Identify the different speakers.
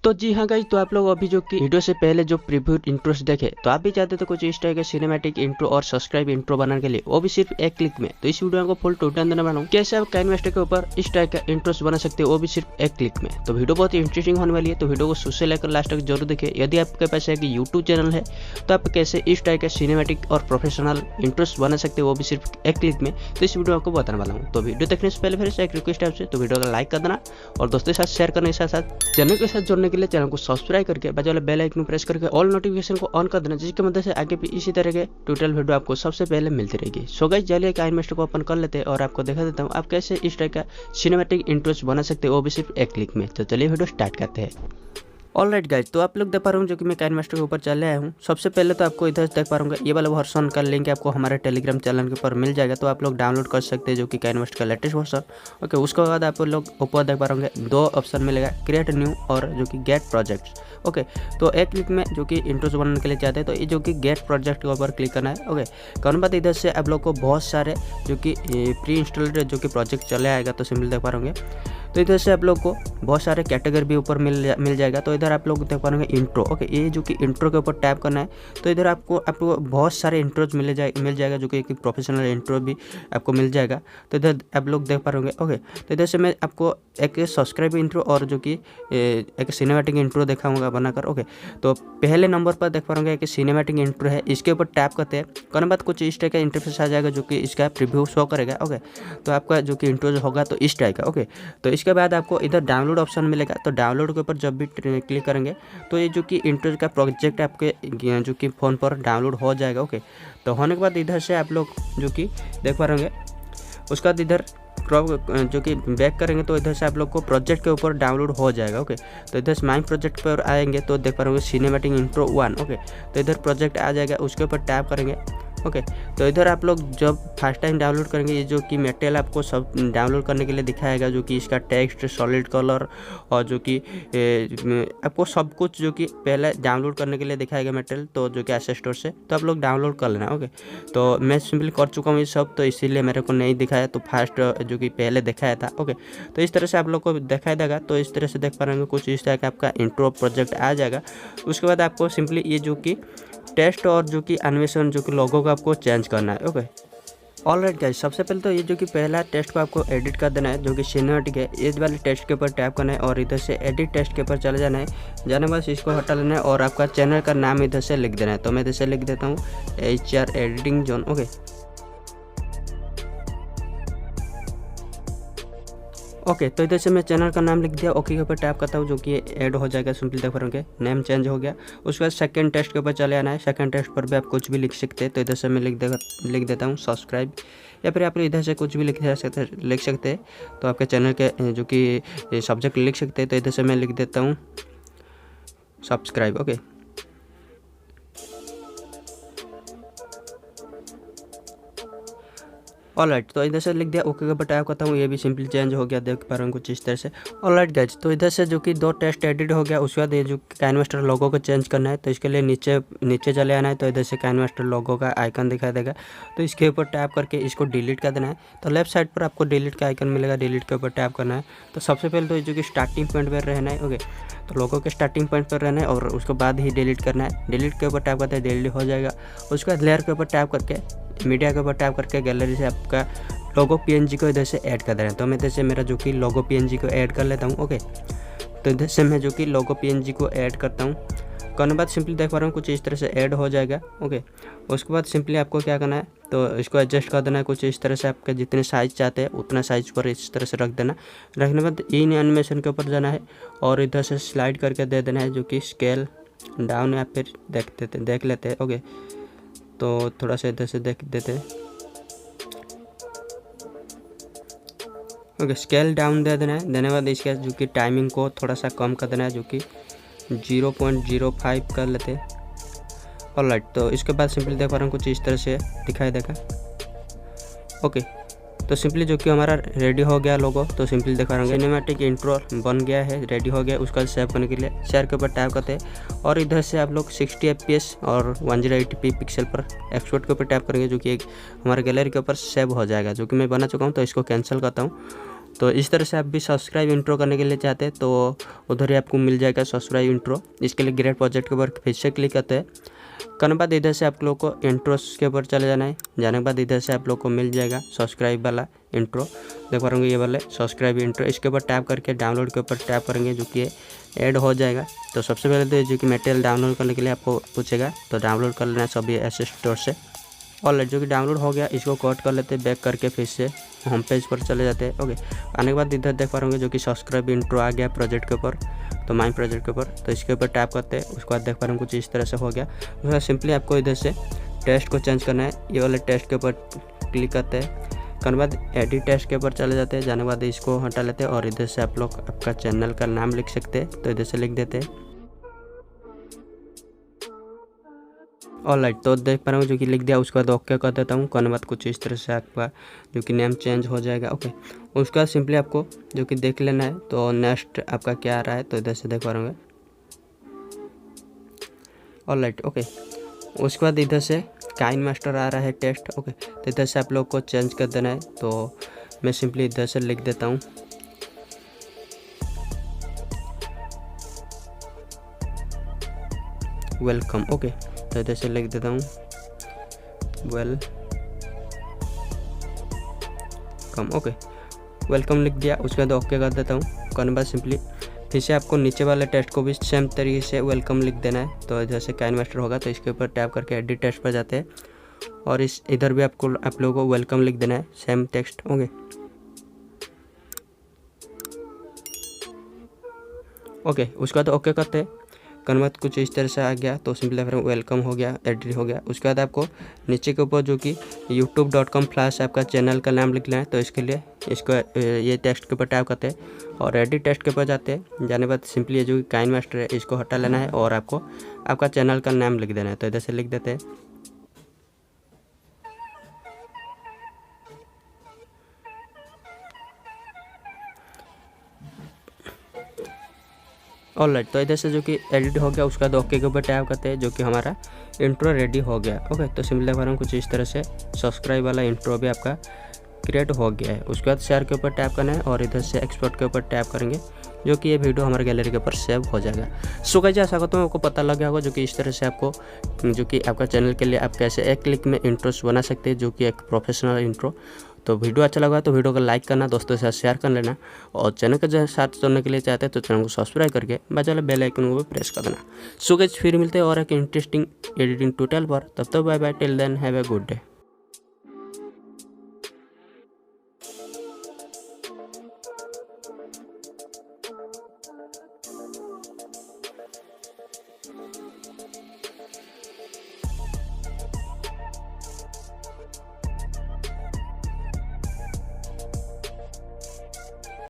Speaker 1: तो जी हाँ गाइज, तो आप लोग अभी जो कि वीडियो से पहले जो प्रीव्यू इंट्रोस देखे, तो आप भी चाहते थे कुछ इस टाइप का सिनेमैटिक इंट्रो और सब्सक्राइब इंट्रो बनाने के लिए, वो भी सिर्फ एक क्लिक में। तो इस वीडियो को फुल ट्यूटोरियल देने वाला हूँ कैसे आप काइनमास्टर के ऊपर इस टाइप का इंट्रोस बना सकते हो, वो भी सिर्फ एक क्लिक में। तो वीडियो बहुत ही इंटरेस्टिंग होने वाली है, तो वीडियो को शुरू से लेकर लास्ट तक जरूर देखें। यदि आपके पास एक यूट्यूब चैनल है तो आप कैसे इस टाइप का सिनेमैटिक और प्रोफेशनल इंट्रोस बना सकते हो, वो भी सिर्फ एक क्लिक में। तो इस वीडियो आपको बताने वाला हूँ। तो वीडियो देखने से पहले फिर से एक रिक्वेस्ट है आपसे, तो वीडियो को लाइक कर देना और दोस्तों के साथ शेयर करने के साथ साथ चैनल के साथ जुड़ने के लिए चैनल को सब्सक्राइब करके बाजू वाले बेल आइकन प्रेस करके ऑल नोटिफिकेशन को ऑन कर देना, जिसकी मदद से आगे भी इसी तरह के ट्यूटोरियल वीडियो आपको सबसे पहले मिलती रहेगी। सो गाइस, चलिए काइनमास्टर को ओपन कर लेते हैं और आपको दिखा देता हूँ आप कैसे इस टाइप का सिनेमैटिक इंट्रोस बना सकते हो, वो भी सिर्फ एक क्लिक में। तो चलिए वीडियो स्टार्ट करते हैं। ऑलराइट गाइज, तो आप लोग देख पा रहे हो जो कि मैं काइनमास्टर के ऊपर चले आया हूँ। सबसे पहले तो आपको इधर देख पा रहा ये वाला वर्जन का लिंक आपको हमारे टेलीग्राम चैनल के ऊपर मिल जाएगा, तो आप लोग डाउनलोड कर सकते हैं जो कि काइनमास्टर का लेटेस्ट वर्जन। ओके, उसके बाद आप लोग ऊपर देख पा रहे दो ऑप्शन मिलेगा, क्रिएट न्यू और जो कि गेट प्रोजेक्ट्स। ओके, तो एक क्लिक में जो कि इंट्रोस बनाने के लिए चाहते हैं तो ये जो कि गेट प्रोजेक्ट के ऊपर क्लिक करना है। ओके, करने बाद इधर से आप लोग को बहुत सारे जो कि प्री इंस्टॉल्ड जो कि प्रोजेक्ट चले आएगा, तो सिंपल देख पा रहे तो इधर से आप लोग को बहुत सारे कैटेगरी भी ऊपर मिल जाएगा। तो इधर आप लोग देख पा रहे इंट्रो। ओके, ये जो कि इंट्रो के ऊपर टैप करना है, तो इधर आपको बहुत सारे इंट्रोज मिल जाएगा जो कि एक प्रोफेशनल इंट्रो भी आपको मिल जाएगा। तो इधर आप लोग देख पा रहे होंगे। ओके, तो इधर से मैं आपको एक सब्सक्राइब इंट्रो और जो कि एक सिनेमैटिक इंट्रो दिखाऊंगा बनाकर। ओके, तो पहले नंबर पर देख पा रहे एक सिनेमैटिक इंट्रो है, इसके ऊपर टैप करते हैं। करने बाद कुछ इस टाइप का इंटरफेस आ जाएगा जो कि इसका प्रीव्यू शो करेगा। ओके, तो आपका जो कि इंट्रो होगा तो इस टाइप का। ओके, तो इसके बाद आपको इधर डाउनलोड ऑप्शन मिलेगा, तो डाउनलोड के ऊपर जब भी क्लिक करेंगे तो ये जो कि इंट्रो का प्रोजेक्ट आपके जो कि फ़ोन पर डाउनलोड हो जाएगा। ओके, तो होने के बाद इधर से आप लोग जो कि देख पा रहे उसका बाद इधर जो कि बैक करेंगे तो इधर से आप लोग को प्रोजेक्ट के ऊपर डाउनलोड हो जाएगा। ओके, तो इधर से माई प्रोजेक्ट पर आएंगे तो देख पा रहे सिनेमैटिक इंट्रो 1। ओके, तो इधर प्रोजेक्ट आ जाएगा, उसके ऊपर टैप करेंगे। ओके, तो इधर आप लोग जब फर्स्ट टाइम डाउनलोड करेंगे ये जो कि मटेरियल आपको सब डाउनलोड करने के लिए दिखाएगा, जो कि इसका टेक्स्ट, सॉलिड कलर और जो कि आपको सब कुछ जो कि पहले डाउनलोड करने के लिए दिखाएगा मटेरियल, तो जो कि एसेट स्टोर से, तो आप लोग डाउनलोड कर लेना। ओके, तो मैं सिंपली कर चुका हूँ ये सब, तो इसीलिए मेरे को नहीं दिखाया, तो फर्स्ट जो कि पहले दिखाया था। ओके, तो इस तरह से आप लोग को दिखाई देगा, तो इस तरह से देख पा रहे हैं कुछ इस तरह का आपका इंट्रो प्रोजेक्ट आ जाएगा। उसके बाद आपको सिंपली ये जो कि टेस्ट और जो कि एनिमेशन जो कि लोगो का आपको चेंज करना है। ओके, ऑलराइट गाइस, सबसे पहले तो ये जो कि पहला टेस्ट को आपको एडिट कर देना है, जो कि सिनेमैटिक है। इस वाले टेस्ट के ऊपर टैप करना है और इधर से एडिट टेस्ट के ऊपर चले जाना है। जाने बाद इसको हटा लेना है और आपका चैनल का नाम इधर से लिख देना है। तो मैं इधर से लिख देता हूँ HR एडिटिंग जोन। ओके, तो इधर से मैं चैनल का नाम लिख दिया। ओके के ऊपर टैप करता हूँ, जो कि ऐड हो जाएगा। सिंपल देख रहे होंगे नेम चेंज हो गया। उसके बाद सेकंड टेस्ट के ऊपर चले आना है। सेकंड टेस्ट पर भी आप कुछ भी लिख सकते हैं, तो इधर से मैं लिख देता हूँ सब्सक्राइब, या फिर आप इधर से कुछ भी लिख सकते हैं। तो आपके चैनल के जो कि सब्जेक्ट लिख सकते हैं, तो इधर से मैं लिख देता हूँ सब्सक्राइब। ओके, ऑलराइट, तो इधर से लिख दिया। ओके के ऊपर टैप करता हूँ, ये भी सिंपली चेंज हो गया, देख पा रहे हैं कुछ इस तरह से। ऑलराइट गाइज, तो इधर से जो कि दो टेस्ट एडिट हो गया। उसके बाद ये जो काइनमास्टर लोगो को चेंज करना है, तो इसके लिए नीचे चले आना है। तो इधर से काइनमास्टर लोगो का आइकन दिखा देगा, तो इसके ऊपर टैप करके इसको डिलीट कर देना है। तो लेफ्ट साइड पर आपको डिलीट का आइकन मिलेगा, डिलीट के ऊपर टैप करना है। तो सबसे पहले तो जो कि स्टार्टिंग पॉइंट पर रहना है। ओके, तो लोगों के स्टार्टिंग पॉइंट पर रहना है और उसके बाद ही डिलीट करना है। डिलीट के ऊपर टैप करते हैं, डिलीट हो जाएगा। उसके बाद लेयर के ऊपर टैप करके, मीडिया के ऊपर टैप करके गैलरी से आपका लोगो PNG को इधर से ऐड कर देना है। तो मैं इधर से मेरा जो कि लोगो PNG को ऐड कर लेता हूँ। ओके, तो इधर से मैं जो कि लोगो PNG को ऐड करता हूँ। करने बाद सिंपली देख पा रहा हूँ कुछ इस तरह से ऐड हो जाएगा। ओके, उसके बाद सिंपली आपको क्या करना है, तो इसको एडजस्ट कर देना है कुछ इस तरह से। आपके जितने साइज़ चाहते हैं उतना साइज़ पर इस तरह से रख देना। रखने के बाद इन एनिमेशन के ऊपर जाना है और इधर से स्लाइड करके दे देना है, जो कि स्केल डाउन या फिर देख लेते हैं। ओके, तो थोड़ा सा इधर से देख देते हैं। ओके, स्केल डाउन दे देना है। देने के बाद इसके जो कि टाइमिंग को थोड़ा सा कम कर देना है, जो कि 0.05 कर लेते हैं। ऑलराइट, तो इसके बाद सिंपली देख पा रहा हूँ कुछ इस तरह से दिखाई देगा। ओके, तो सिंपली जो कि हमारा रेडी हो गया लोगो, तो सिंपली दिखा रहा हूँ सिनेमैटिक इंट्रो बन गया है, रेडी हो गया। उसका सेव करने के लिए शेयर के ऊपर टैप करते हैं और इधर से आप लोग 60 FPS और 1080p पिक्सल पर एक्सपोर्ट के ऊपर टैप करेंगे, जो कि एक हमारे गैलरी के ऊपर सेव हो जाएगा, जो कि मैं बना चुका हूँ। तो इसको कैंसिल करता हूँ। तो इस तरह से आप भी सब्सक्राइब इंट्रो करने के लिए चाहते हैं तो उधर ही आपको मिल जाएगा सब्सक्राइब इंट्रो। इसके लिए ग्रेट प्रोजेक्ट के ऊपर फिर से क्लिक करते हैं। करने के बाद इधर से आप लोग को इंट्रोस के ऊपर चले जाना है। जाने के बाद इधर से आप लोग को मिल जाएगा सब्सक्राइब वाला इंट्रो, देख पा रहे ये वाले सब्सक्राइब इंट्रो। इसके ऊपर टैप करके डाउनलोड के ऊपर टैप करेंगे, जो कि ऐड हो जाएगा। तो सबसे पहले तो जो कि मटेरियल डाउनलोड करने के लिए आपको पूछेगा, तो डाउनलोड कर लेना सभी ऐसे स्टोर से। और जो कि डाउनलोड हो गया, इसको कट कर लेते हैं, बैक करके फिर से होम पेज पर चले जाते हैं। ओके, आने के बाद इधर देख पा रहे जो कि सब्सक्राइब इंट्रो आ गया प्रोजेक्ट के ऊपर, तो माइन प्रोजेक्ट के ऊपर। तो इसके ऊपर टैप करते हैं, उसके बाद देख पा रहे हैं कुछ इस तरह से हो गया। उसके बाद सिंपली आपको इधर से टेक्स्ट को चेंज करना है, ये वाले टेक्स्ट के ऊपर क्लिक करते हैं। करने बाद एडिट टेक्स्ट के ऊपर चले जाते हैं। जाने के बाद इसको हटा लेते हैं और इधर से आप लोग आपका चैनल का नाम लिख सकते हैं, तो इधर से लिख देते हैं। ऑलराइट, तो देख पा रहा हूँ जो कि लिख दिया। उसके बाद ओके कर देता हूँ। करने बाद कुछ इस तरह से आपका जो कि नेम चेंज हो जाएगा। ओके, उसका सिंपली आपको जो कि देख लेना है, तो नेक्स्ट आपका क्या आ रहा है, तो इधर से देख पा रहे होंगे। ऑलराइट, ओके, उसके बाद इधर से काइनमास्टर आ रहा है टेक्स्ट। ओके, तो इधर से आप लोग को चेंज कर देना है, तो मैं सिंपली इधर से लिख देता हूँ वेलकम। ओके, तो इधर से लिख देता हूँ वेलकम। ओके, वेलकम लिख दिया। उसके बाद ओके कर देता हूँ। करने बाद सिंपली फिर से आपको नीचे वाले टेक्स्ट को भी सेम तरीके से वेलकम लिख देना है। तो इधर से काइनमास्टर होगा, तो इसके ऊपर टैप करके एडिट टेक्स्ट पर जाते हैं और इस इधर भी आप लोगों को वेलकम लिख देना है, सेम टेक्स्ट। ओके, उसके बाद ओके करते हैं। करने बाद कुछ इस तरह से आ गया, तो सिंपली फिर वेलकम हो गया, एडिट हो गया। उसके बाद आपको नीचे के ऊपर जो कि youtube.com/ आपका चैनल का नाम लिखना है, तो इसके लिए इसको ये टेक्स्ट के ऊपर टैप करते हैं और एडिट टेक्स्ट के ऊपर जाते हैं। जाने बाद सिंपली ये जो कि काइनमास्टर है इसको हटा लेना है और आपको आपका चैनल का नाम लिख देना है, तो इधर से लिख देते हैं। ऑलराइट, तो इधर से जो कि एडिट हो गया, उसके बाद ओके के ऊपर टैप करते हैं, जो कि हमारा इंट्रो रेडी हो गया। ओके, तो सिंपली देख रहा हूँ कुछ इस तरह से सब्सक्राइब वाला इंट्रो भी आपका क्रिएट हो गया है। उसके बाद शेयर के ऊपर टैप करना है और इधर से एक्सपोर्ट के ऊपर टैप करेंगे, जो कि ये वीडियो हमारे गैलरी के ऊपर सेव हो जाएगा। सो गाइस, आशा करता हूँ आपको पता लग गया होगा जो कि इस तरह से आपको जो कि आपका चैनल के लिए आप कैसे एक क्लिक में इंट्रोस बना सकते हैं, जो कि एक प्रोफेशनल इंट्रो। तो वीडियो अच्छा लगा तो वीडियो को लाइक करना, दोस्तों के साथ शेयर कर लेना और चैनल के साथ जुड़ने के लिए चाहते हैं तो चैनल को सब्सक्राइब करके बाजू वाले बेल आइकन को भी प्रेस कर देना। सो गाइस, फिर मिलते हैं और एक इंटरेस्टिंग एडिटिंग ट्यूटोरियल पर। तब तक bye bye, till then have a good day.